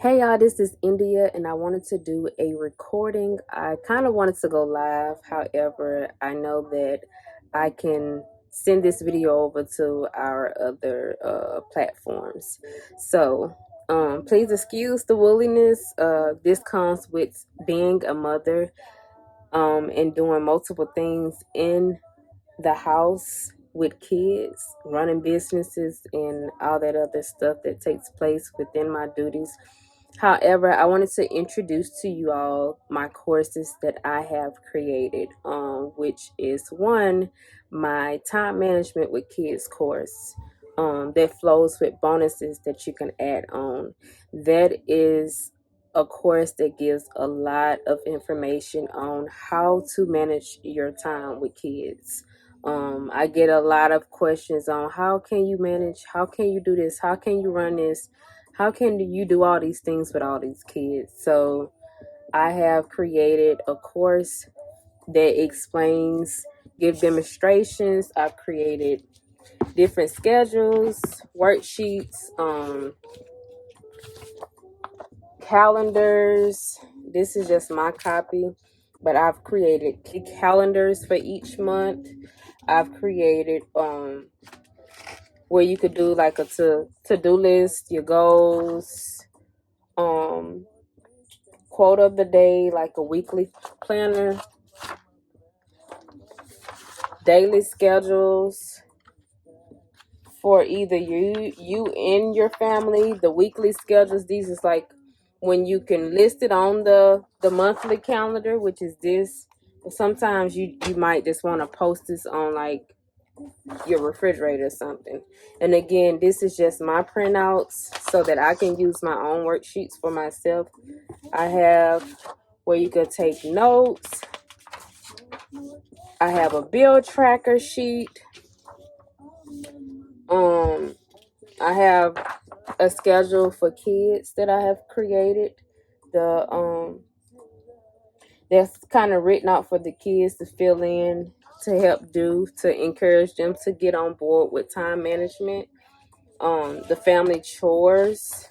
Hey y'all, this is India, and I wanted to do a recording. I kind of wanted to go live. However, I know that I can send this video over to our other platforms. So, please excuse the wooliness. This comes with being a mother and doing multiple things in the house with kids, running businesses, and all that other stuff that takes place within my duties. However, I wanted to introduce to you all my courses that I have created, which is one, my time management with kids course that flows with bonuses that you can add on. That is a course that gives a lot of information on how to manage your time with kids. I get a lot of questions on how can you manage, how can you do this, how can you run this, how can you do all these things with all these kids. So I have created a course that explains, give demonstrations. I've created different schedules, worksheets, calendars. This is just my copy, but I've created calendars for each month. I've created where you could do like a to-do list, your goals, quote of the day, like a weekly planner, daily schedules for either you and your family. The weekly schedules, these is like when you can list it on the monthly calendar, which is this. But sometimes you might just want to post this on like your refrigerator or something. And again, this is just my printouts so that I can use my own worksheets for myself. I have where you could take notes. I have a bill tracker sheet. I have a schedule for kids that I have created. That's kind of written out for the kids to fill in, to help do, to encourage them to get on board with time management. The family chores.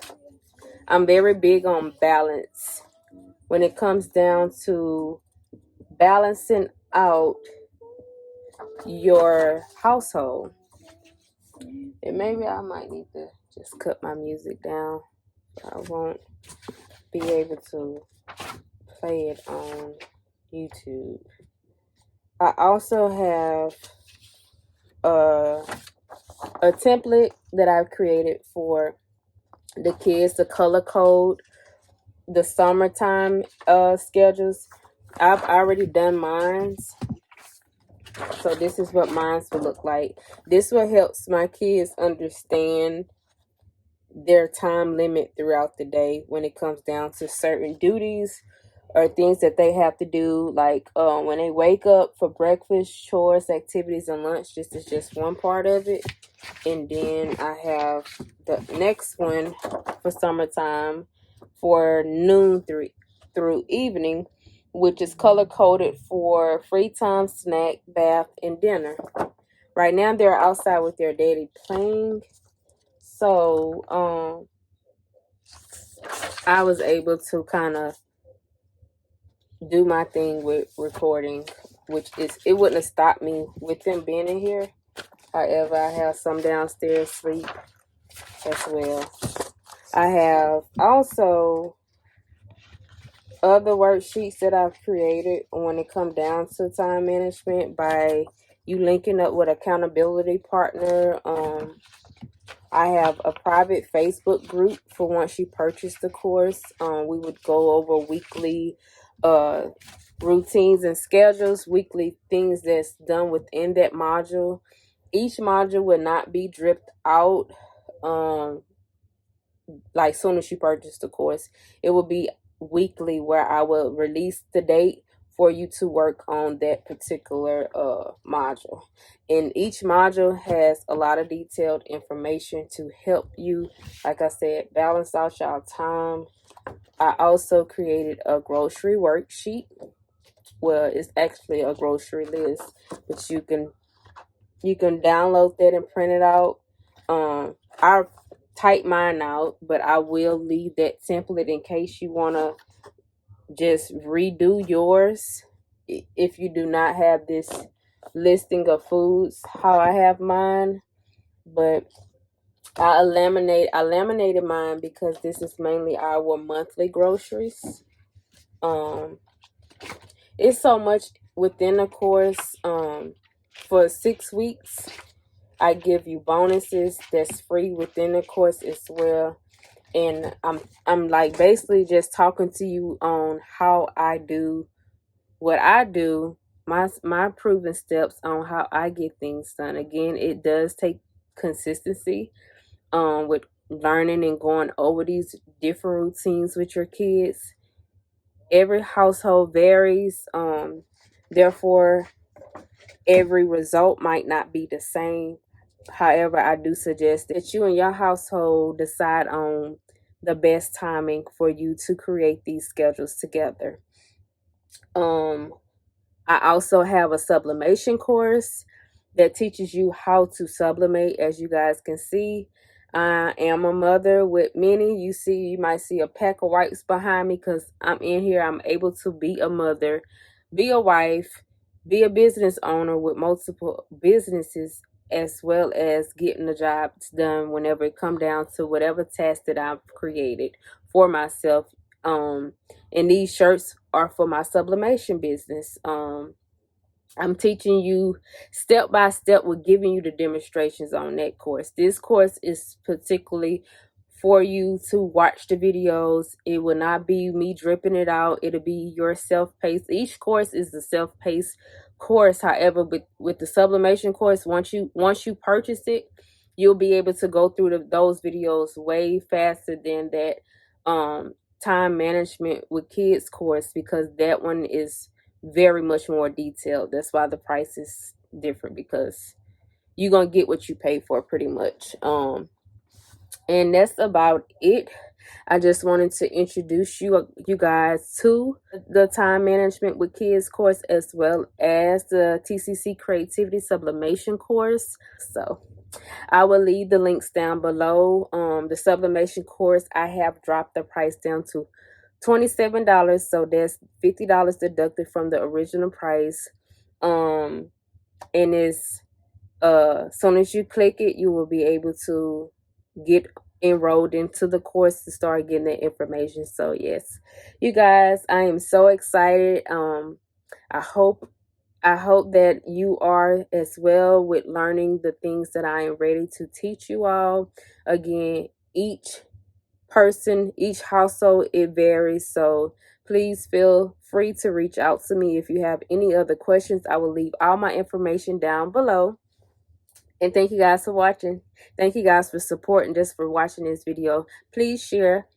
I'm very big on balance when it comes down to balancing out your household. And maybe I might need to just cut my music down. I won't be able to play it on YouTube. I also have a template that I've created for the kids to color code the summertime schedules. I've already done mine's. So this is what mine's will look like. This will help my kids understand their time limit throughout the day when it comes down to certain duties or things that they have to do, like when they wake up for breakfast, chores, activities, and lunch. This is just one part of it. And then I have the next one for summertime for noon through evening, which is color coded for free time, snack, bath, and dinner. Right now they're outside with their daddy playing. So I was able to kind of do my thing with recording, which is, it wouldn't have stopped me with them being in here. However, I have some downstairs sleep as well. I have also other worksheets that I've created when it comes down to time management by you linking up with accountability partner. I have a private Facebook group for once you purchase the course. We would go over weekly routines and schedules, weekly things that's done within that module. Each module will not be dripped out like soon as you purchase the course. It will be weekly where I will release the date for you to work on that particular module. And each module has a lot of detailed information to help you, like I said, balance out your time. I also created a grocery worksheet. Well, it's actually a grocery list, but you can download that and print it out. I type mine out, but I will leave that template in case you want to just redo yours if you do not have this listing of foods how I have mine. But I laminated mine because this is mainly our monthly groceries. It's so much within the course. For 6 weeks I give you bonuses that's free within the course as well. And I'm like basically just talking to you on how I do what I do, my proven steps on how I get things done. Again, it does take consistency with learning and going over these different routines with your kids. Every household varies. Therefore, every result might not be the same. However, I do suggest that you and your household decide on the best timing for you to create these schedules together. I also have a sublimation course that teaches you how to sublimate. As you guys can see, I am a mother with many. You might see a pack of wipes behind me because I'm in here. I'm able to be a mother, be a wife, be a business owner with multiple businesses, as well as getting the jobs done whenever it come down to whatever task that I've created for myself. And these shirts are for my sublimation business. I'm teaching you step by step. We're giving you the demonstrations on that course. This course is particularly for you to watch the videos. It will not be me dripping it out. It'll be your self-paced. Each course is the self-paced course. However, with the sublimation course, once you purchase it, you'll be able to go through those videos way faster than that time management with kids course, because that one is very much more detailed. That's why the price is different, because you're gonna get what you pay for pretty much. And that's about it. I just wanted to introduce you guys to the time management with kids course, as well as the T.C.C creativity sublimation course. So I will leave the links down below. The sublimation course, I have dropped the price down to $27, so that's $50 deducted from the original price. And it's soon as you click it, you will be able to get enrolled into the course to start getting the information. So yes, you guys, I am so excited. I hope that you are as well with learning the things that I am ready to teach you all. Again, each person, each household, it varies. So please feel free to reach out to me if you have any other questions. I will leave all my information down below. And thank you guys for watching. Thank you guys for supporting, just for watching this video. Please share.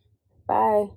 Bye.